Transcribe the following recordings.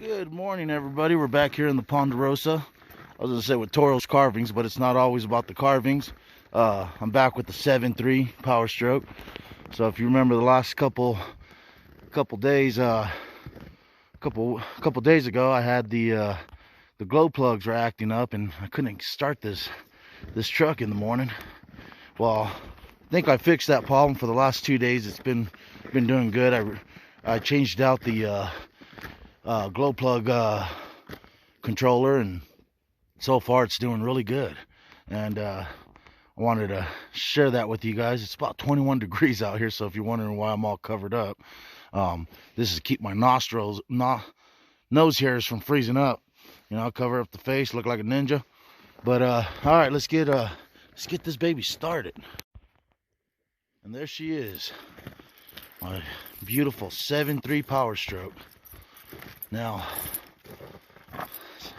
Good morning, everybody. We're back here in the Ponderosa. I was going to say with Toro's carvings, but it's not always about the carvings. I'm back with the 7.3 Power Stroke. So if you remember the last couple days, couple days ago, I had the glow plugs were acting up, and I couldn't start this truck in the morning. Well, I think I fixed that problem for the last 2 days. It's been doing good. I changed out the glow plug controller, and so far it's doing really good. And I wanted to share that with you guys. It's about 21 degrees out here, so if you're wondering why I'm all covered up, this is to keep my nose hairs from freezing up. You know, I'll cover up the face, look like a ninja. But all right, let's get this baby started. And there she is, my beautiful 7.3 Power Stroke. Now,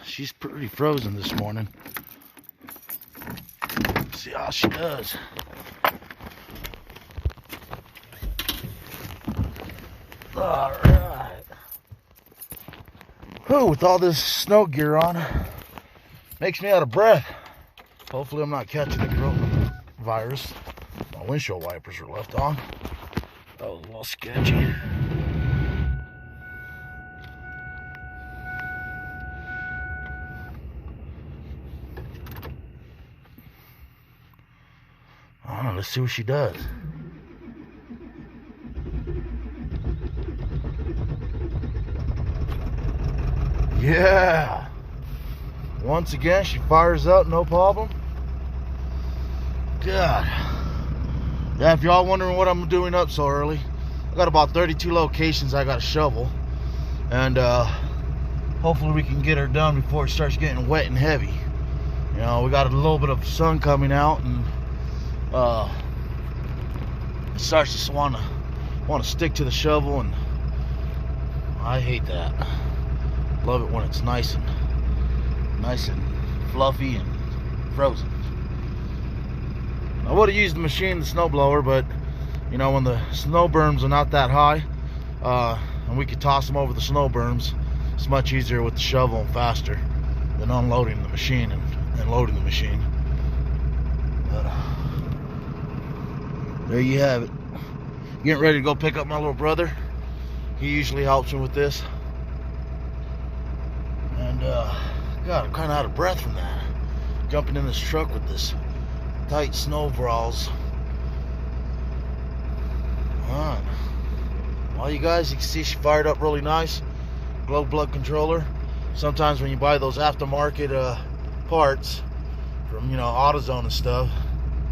she's pretty frozen this morning. Let's see how she does. All right. Whew, with all this snow gear on, makes me out of breath. Hopefully I'm not catching the coronavirus. My windshield wipers are left on. That was a little sketchy. Let's see what she does. Yeah. Once again, she fires up, no problem. God. Yeah, if y'all wondering what I'm doing up so early, I got about 32 locations I got to shovel. And hopefully we can get her done before it starts getting wet and heavy. You know, we got a little bit of sun coming out, and it starts to want to stick to the shovel, and I hate that. Love it when it's nice and fluffy and frozen. I would have used the machine, the snow blower, but you know, when the snow berms are not that high, and we could toss them over the snow berms, it's much easier with the shovel and faster than unloading the machine and loading the machine. There you have it. Getting ready to go pick up my little brother. He usually helps me with this. And God, I'm kind of out of breath from that. Jumping in this truck with this tight snow overalls. Alright. Well, you guys, you can see she fired up really nice. Glow plug controller. Sometimes when you buy those aftermarket parts from, you know, AutoZone and stuff,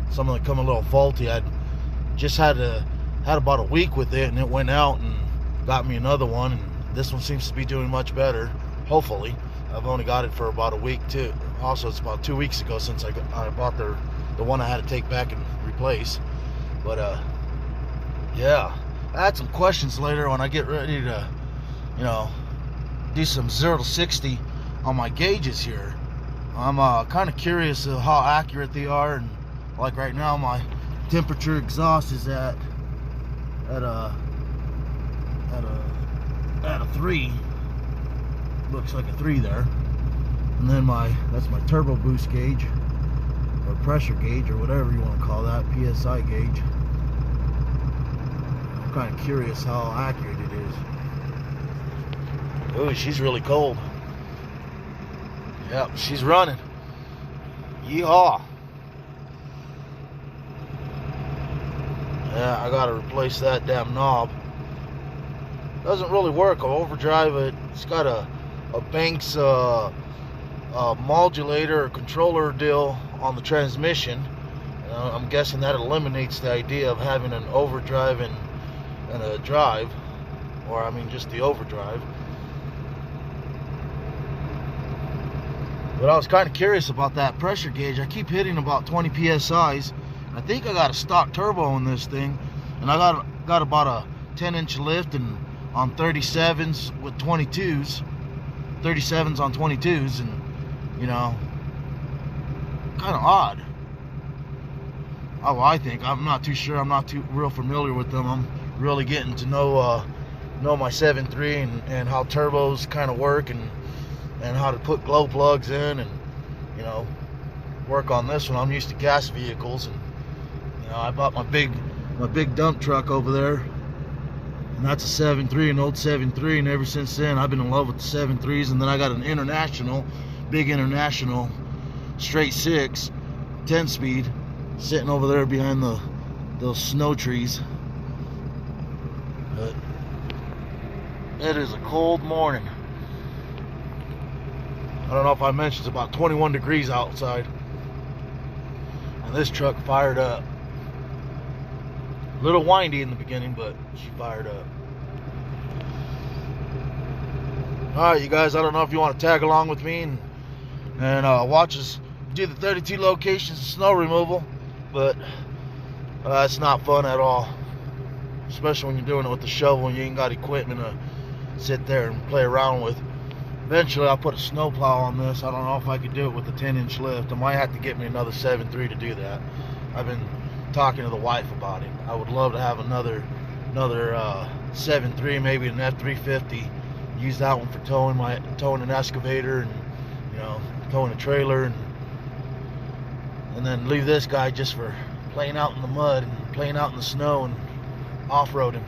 some of them come a little faulty. I just had about a week with it, and it went out and got me another one, and this one seems to be doing much better, hopefully. I've only got it for about a week too. Also, it's about 2 weeks ago since I bought the one I had to take back and replace. But yeah, I had some questions later when I get ready to, you know, do some 0 to 60 on my gauges here. I'm kind of curious of how accurate they are, and like right now my temperature exhaust is at a 3. Looks like a 3 there. And then that's my turbo boost gauge, or pressure gauge, or whatever you want to call that, PSI gauge. I'm kind of curious how accurate it is. Ooh, she's really cold. Yep, she's running. Yeehaw. Yeah, I gotta replace that damn knob. Doesn't really work. I'll overdrive it. It's got a Banks modulator or controller deal on the transmission. I'm guessing that eliminates the idea of having an overdrive and a drive, or I mean just the overdrive. But I was kind of curious about that pressure gauge. I keep hitting about 20 psi's. I think I got a stock turbo in this thing, and I got about a 10-inch lift, and on 37s with 22s, 37s on 22s, and you know, kind of odd. Oh, I think. I'm not too sure. I'm not too real familiar with them. I'm really getting to know know my 7.3 and how turbos kind of work, and how to put glow plugs in, and you know, work on this one. I'm used to gas vehicles, and you know, I bought my big dump truck over there, and that's a 7.3, an old 7.3, and ever since then I've been in love with the 7.3s. And then I got an international, big international straight 6 10-speed sitting over there behind those snow trees. But it is a cold morning. I don't know if I mentioned, it's about 21 degrees outside, and this truck fired up. A little windy in the beginning, but she fired up. Alright, you guys, I don't know if you want to tag along with me and watch us do the 32 locations of snow removal, but it's not fun at all, especially when you're doing it with the shovel and you ain't got equipment to sit there and play around with. Eventually I'll put a snowplow on this. I don't know if I could do it with a 10-inch lift. I might have to get me another 7.3 to do that. I've been talking to the wife about it. I would love to have another 7.3, maybe an F350. Use that one for towing an excavator, and you know, towing a trailer, and then leave this guy just for playing out in the mud and playing out in the snow and off-roading.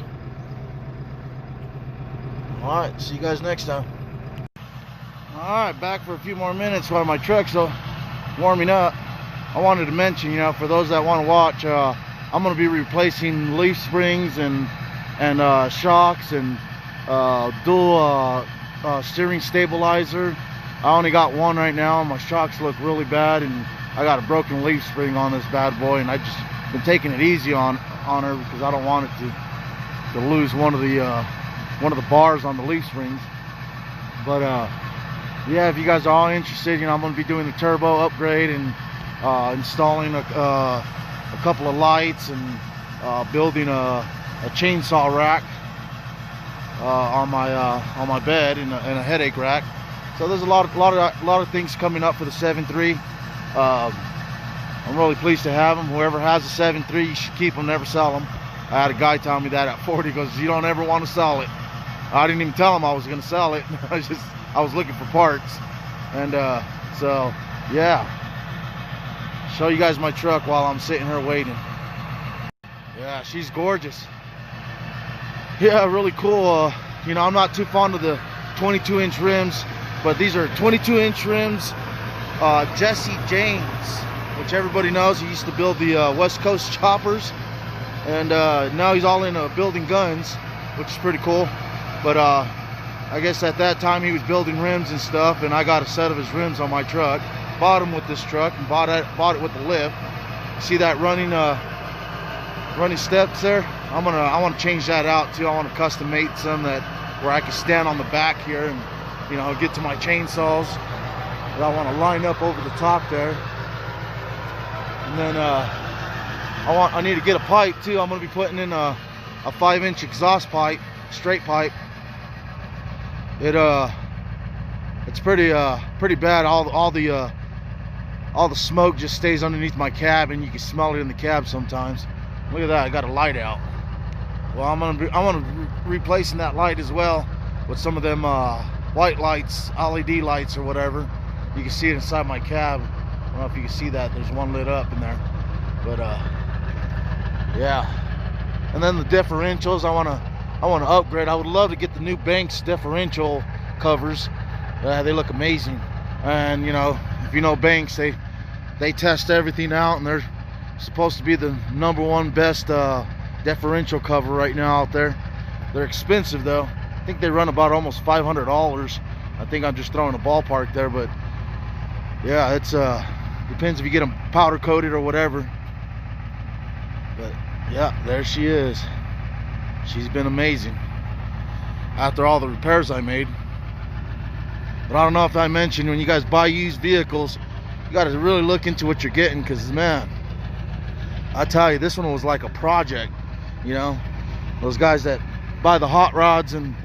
Alright, see you guys next time. Alright, back for a few more minutes while my truck's warming up. I wanted to mention, you know, for those that want to watch, I'm going to be replacing leaf springs and shocks and dual steering stabilizer. I only got one right now. My shocks look really bad, and I got a broken leaf spring on this bad boy, and I just been taking it easy on her because I don't want it to lose one of the bars on the leaf springs. But yeah, if you guys are all interested, you know, I'm going to be doing the turbo upgrade and installing a couple of lights and building a chainsaw rack on my bed and a headache rack. So there's a lot of things coming up for the 7.3. I'm really pleased to have them. Whoever has a 7.3, you should keep them, never sell them. I had a guy tell me that at 40, goes, you don't ever want to sell it. I didn't even tell him I was going to sell it. I was looking for parts, and so yeah, show you guys my truck while I'm sitting here waiting. Yeah, she's gorgeous. Yeah, really cool. You know, I'm not too fond of the 22-inch rims, but these are 22-inch rims. Jesse James, which everybody knows, he used to build the West Coast choppers, and now he's all in building guns, which is pretty cool. But I guess at that time he was building rims and stuff, and I got a set of his rims on my truck. Bought them with this truck and bought it with the lift. See that running steps there? I want to change that out too. I want to custom make some where I can stand on the back here and, you know, get to my chainsaws. But I want to line up over the top there. And then I need to get a pipe too. I'm going to be putting in a 5-inch exhaust pipe, straight pipe. It's pretty bad. All the smoke just stays underneath my cab, and you can smell it in the cab sometimes. Look at that, I got a light out. Well, I'm gonna replacing that light as well with some of them white lights, LED lights or whatever. You can see it inside my cab. I don't know if you can see that. There's one lit up in there, but yeah. And then the differentials, I want to upgrade. I would love to get the new Banks differential covers. They look amazing. And you know, if you know Banks, they test everything out, and they're supposed to be the #1 best differential cover right now out there. They're expensive though. I think they run about almost $500. I think I'm just throwing a ballpark there, but yeah, it's depends if you get them powder coated or whatever. But yeah, there she is. She's been amazing after all the repairs I made. But I don't know if I mentioned, when you guys buy used vehicles, you got to really look into what you're getting, because man, I tell you, this one was like a project. You know, those guys that buy the hot rods and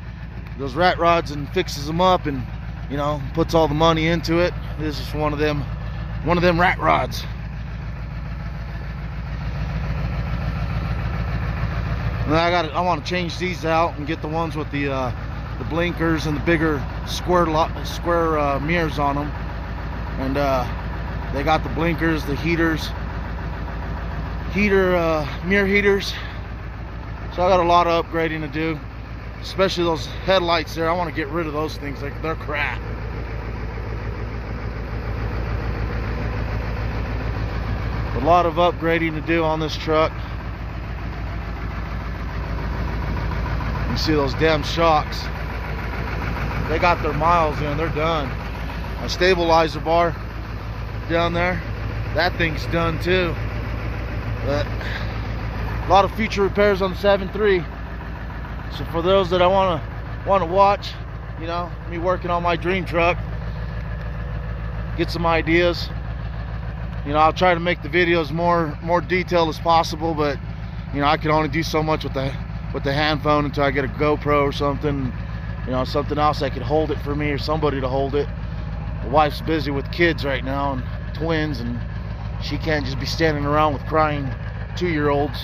those rat rods and fixes them up and, you know, puts all the money into it. This is one of them rat rods. And then I want to change these out and get the ones with the blinkers and the bigger square mirrors on them. And they got the blinkers, the mirror heaters. So I got a lot of upgrading to do, especially those headlights there. I want to get rid of those things. They're crap. A lot of upgrading to do on this truck. You see those damn shocks. They got their miles in, they're done. My stabilizer bar down there, that thing's done too. But a lot of future repairs on the 7.3. So for those that I want to watch, you know, me working on my dream truck, get some ideas. You know, I'll try to make the videos more detailed as possible, but you know, I can only do so much with the hand phone until I get a GoPro or something. You know, something else that could hold it for me, or somebody to hold it. The wife's busy with kids right now, and twins, and she can't just be standing around with crying 2-year-olds.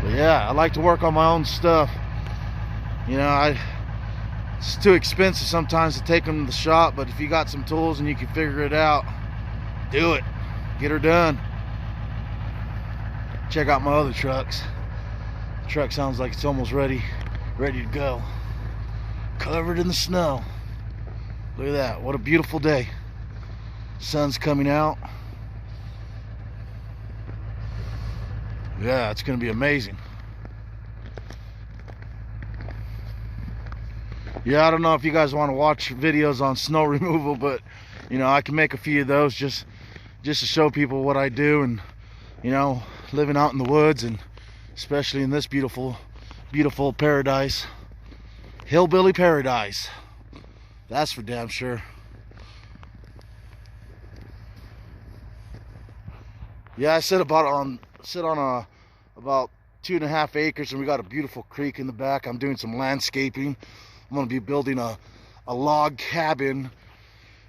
But yeah, I like to work on my own stuff. You know, it's too expensive sometimes to take them to the shop, but if you got some tools and you can figure it out, do it. Get her done. Check out my other trucks. The truck sounds like it's almost ready to go. Covered in the snow. Look at that. What a beautiful day. Sun's coming out. Yeah, it's gonna be amazing. Yeah, I don't know if you guys want to watch videos on snow removal, but you know, I can make a few of those just to show people what I do, and you know, living out in the woods, and especially in this beautiful paradise, hillbilly paradise. That's for damn sure. Yeah, I sit on about 2.5 acres, and we got a beautiful creek in the back. I'm doing some landscaping. I'm going to be building a log cabin.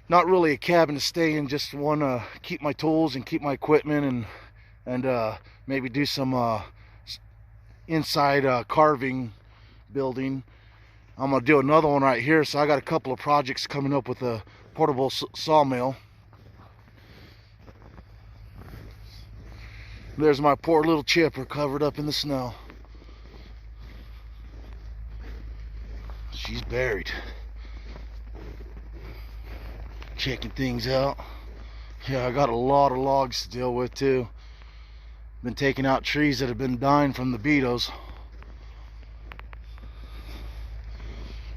Not really a cabin to stay in, just want to keep my tools and keep my equipment, and maybe do some inside carving building. I'm going to do another one right here. So I got a couple of projects coming up with a portable sawmill. There's my poor little chipper covered up in the snow. She's buried. Checking things out. Yeah, I got a lot of logs to deal with too. Been taking out trees that have been dying from the beetles.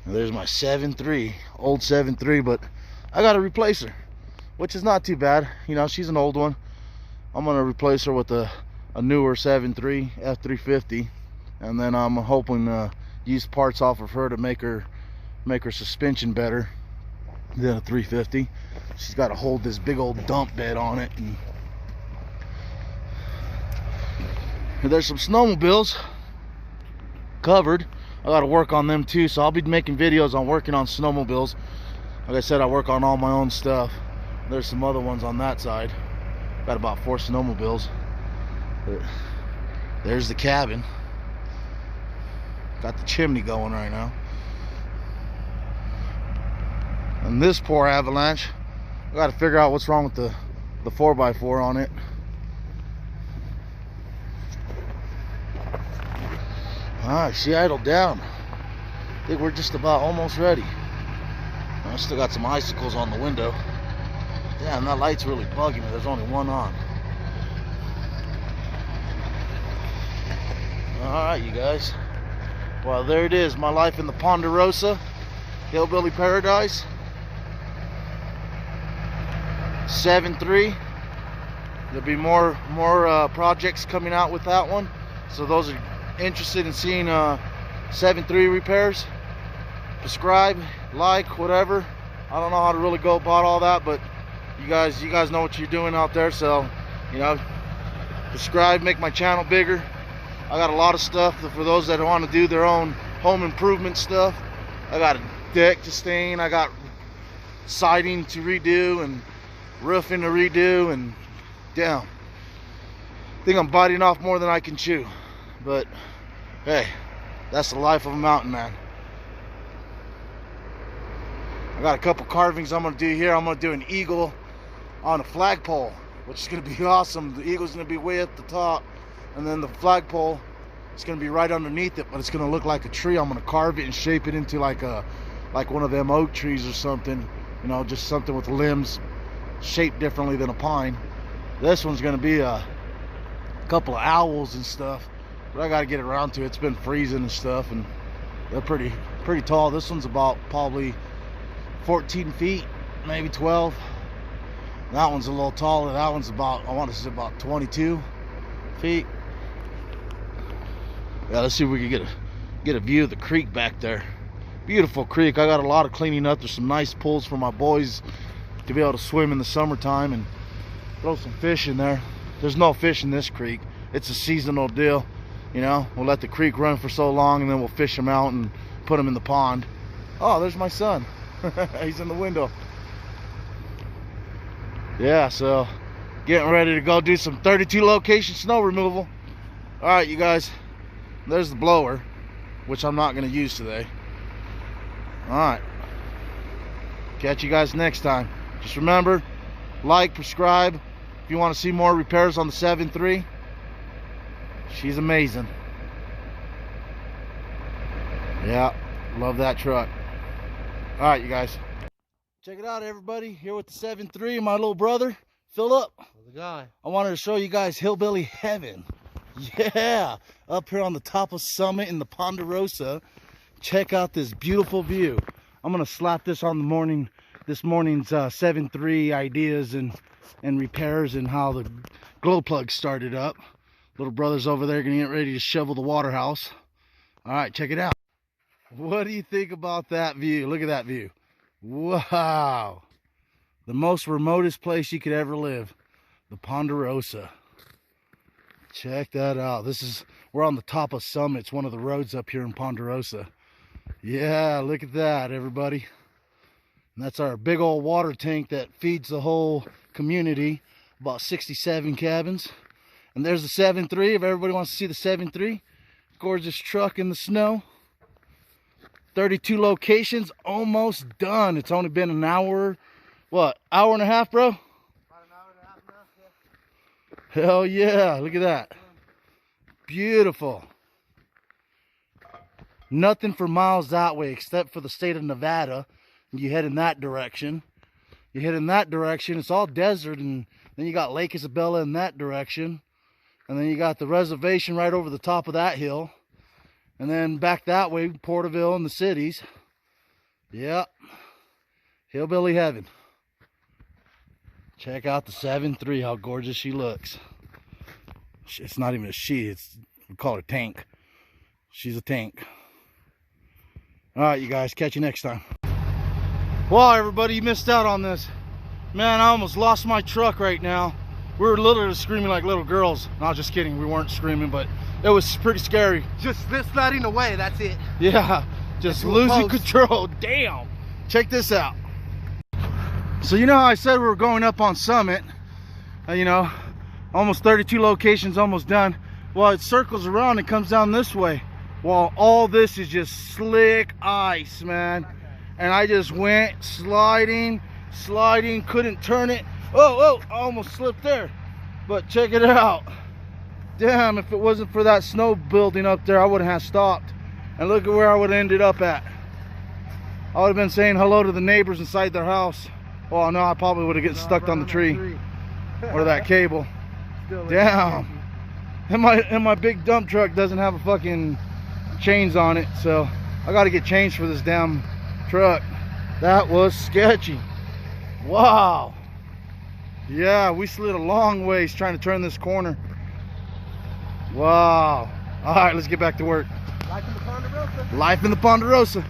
And there's my 7.3, old 7.3, but I gotta replace her, which is not too bad. You know, she's an old one. I'm gonna replace her with a newer 7.3 F350, and then I'm hoping to use parts off of her to make her suspension better than a 350. She's got to hold this big old dump bed on it, and there's some snowmobiles covered. I got to work on them too, so I'll be making videos on working on snowmobiles. Like I said, I work on all my own stuff. There's some other ones on that side. Got about 4 snowmobiles. But there's the cabin. Got the chimney going right now. And this poor Avalanche, I got to figure out what's wrong with the 4x4 on it. Alright, she idled down. I think we're just about almost ready. I still got some icicles on the window. Damn, that light's really bugging me. There's only one on. Alright, you guys. Well, there it is. My life in the Ponderosa, hillbilly paradise. 7.3. There'll be more projects coming out with that one. So those are interested in seeing 7.3 repairs, subscribe, like, whatever. I don't know how to really go about all that, but you guys know what you're doing out there. So, you know, subscribe, make my channel bigger. I got a lot of stuff for those that want to do their own home improvement stuff. I got a deck to stain, I got siding to redo, and roofing to redo, and damn, think I'm biting off more than I can chew. But hey, that's the life of a mountain man. I got a couple carvings I'm gonna do here. I'm gonna do an eagle on a flagpole, which is gonna be awesome. The eagle's gonna be way at the top, and then the flagpole is gonna be right underneath it, but it's gonna look like a tree. I'm gonna carve it and shape it into like one of them oak trees or something, you know, just something with limbs shaped differently than a pine. This one's gonna be a couple of owls and stuff, but I gotta get around to it. It's been freezing and stuff, and they're pretty tall. This one's about probably 14 feet, maybe 12. That one's a little taller. That one's about, I want to say about 22 feet. Yeah, let's see if we can get a view of the creek back there. Beautiful creek. I got a lot of cleaning up. There's some nice pools for my boys to be able to swim in the summertime and throw some fish in there. There's no fish in this creek. It's a seasonal deal. You know, we'll let the creek run for so long, and then we'll fish them out and put them in the pond. Oh, there's my son. He's in the window. Yeah, so getting ready to go do some 32 location snow removal. All right, you guys, there's the blower, which I'm not going to use today. All right, catch you guys next time. Just remember, like, subscribe if you want to see more repairs on the 7.3. She's amazing. Yeah, love that truck. All right, you guys, check it out, everybody. Here with the 7.3, my little brother Philip. The guy. I wanted to show you guys hillbilly heaven. Yeah, up here on the top of Summit in the Ponderosa. Check out this beautiful view. I'm gonna slap this on this morning's 7.3 ideas and repairs and how the glow plug started up. Little brother's over there gonna get ready to shovel the water house. All right, check it out. What do you think about that view? Look at that view. Wow. The most remotest place you could ever live. The Ponderosa. Check that out. We're on the top of Summit. It's one of the roads up here in Ponderosa. Yeah, look at that, everybody. And that's our big old water tank that feeds the whole community. About 67 cabins. And there's the 7.3. If everybody wants to see the 7.3. Gorgeous truck in the snow. 32 locations, almost done. It's only been an hour, what, hour and a half, bro? About an hour and a half now, yeah. Hell yeah, look at that. Beautiful. Nothing for miles that way except for the state of Nevada. You head in that direction. You head in that direction, it's all desert, and then you got Lake Isabella in that direction. And then you got the reservation right over the top of that hill. And then back that way, Porterville and the cities. Yep. Hillbilly heaven. Check out the 7.3, how gorgeous she looks. It's not even a she, we call her tank. She's a tank. All right, you guys, catch you next time. Well, everybody, you missed out on this. Man, I almost lost my truck right now. We were literally screaming like little girls. No, just kidding, we weren't screaming, but it was pretty scary. Just sliding away, that's it. Yeah, just losing control. Damn. Check this out. So you know how I said we were going up on Summit? You know, almost 32 locations, almost done. Well, it circles around and comes down this way. Well, all this is just slick ice, man. And I just went sliding, couldn't turn it. Oh, I almost slipped there. But check it out. Damn, if it wasn't for that snow building up there, I wouldn't have stopped. And look at where I would have ended up at. I would have been saying hello to the neighbors inside their house. Well, no, I probably would have gotten stuck on the tree. Or that cable. Damn. And my big dump truck doesn't have a fucking chains on it, so I got to get chains for this damn truck. That was sketchy. Wow. Yeah, we slid a long ways trying to turn this corner. Wow. All right, let's get back to work. Life in the Ponderosa. Life in the Ponderosa.